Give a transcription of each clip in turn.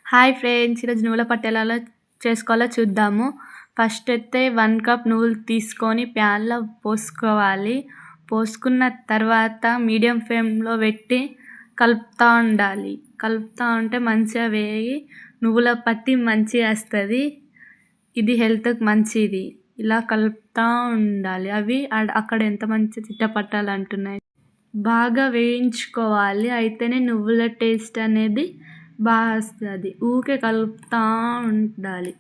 Hi friends! ఈరోజు నువ్వుల పట్టు ఎలా చేసుకోవాలో చూద్దాము. ఫస్ట్ అయితే 1 కప్ నువ్వులు తీసుకొని ప్యాన్‌లో పోసుకోవాలి. పోసుకున్న తర్వాత మీడియం ఫ్లేమ్‌లో పెట్టి కలుపుతూ ఉండాలి. కలుపుతూ ఉంటే మంచిగా వేగి నువ్వుల పట్టి మంచిగా వస్తుంది. ఇది హెల్త్‌కి మంచిది. ఇలా కలుపుతూ ఉండాలి. అవి అక్కడ ఎంత మంచి చిట్టపట్టాలంటున్నాయి. బాగా వేయించుకోవాలి. అయితేనే నువ్వుల టేస్ట్ అనేది బాగా వస్తుంది. ఊరికే కలుపుతూ ఉండాలి.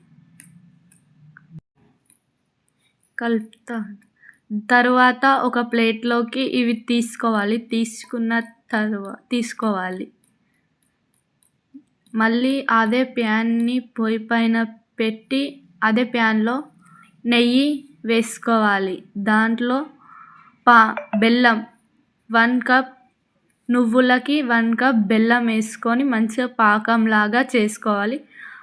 తర్వాత ఒక ప్లేట్లోకి ఇవి తీసుకోవాలి. మళ్ళీ అదే ప్యాన్ని పొయ్యి పైన పెట్టి అదే ప్యాన్లో నెయ్యి వేసుకోవాలి. దాంట్లో బెల్లం 1 కప్ నువ్వులకి 1 కప్ బెల్లం వేసుకొని మంచిగా పాకంలాగా చేసుకోవాలి.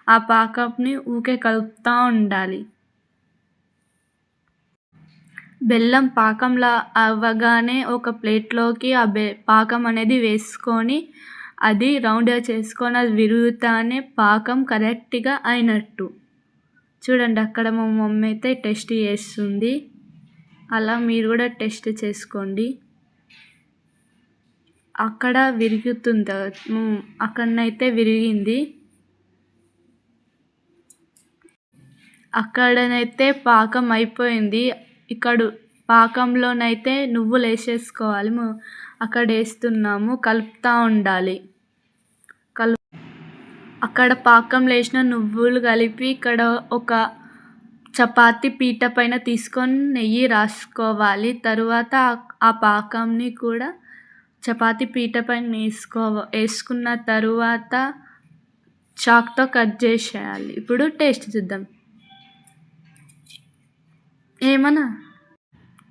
ఆ పాకంని ఊరికే కలుపుతూ ఉండాలి. బెల్లం పాకంలా అవ్వగానే ఒక ప్లేట్లోకి పాకం అనేది వేసుకొని అది రౌండ్గా చేసుకొని అది విరుగుతానే పాకం కరెక్ట్గా అయినట్టు. చూడండి, అక్కడ మా మమ్మీ అయితే టెస్ట్ చేస్తుంది. అలా మీరు కూడా టెస్ట్ చేసుకోండి. అక్కడ విరుగుతుంది. అక్కడనైతే విరిగింది. అక్కడనైతే పాకం అయిపోయింది. ఇక్కడ పాకంలోనైతే నువ్వులు వేసేసుకోవాలి. అక్కడ వేస్తున్నాము. కలుపుతూ ఉండాలి. అక్కడ పాకంలో వేసిన నువ్వులు కలిపి ఇక్కడ ఒక చపాతీ పీట పైన తీసుకొని నెయ్యి రాసుకోవాలి. తరువాత ఆ పాకంని కూడా చపాతీ పీట పైన వేసుకున్న తరువాత చాక్తో కట్ చేసేయాలి. ఇప్పుడు టేస్ట్ చూద్దాం. ఏమన్నా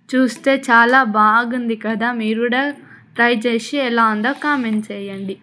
చూస్తే చాలా బాగుంది కదా. మీరు కూడా ట్రై చేసి ఎలా ఉందో కామెంట్ చేయండి.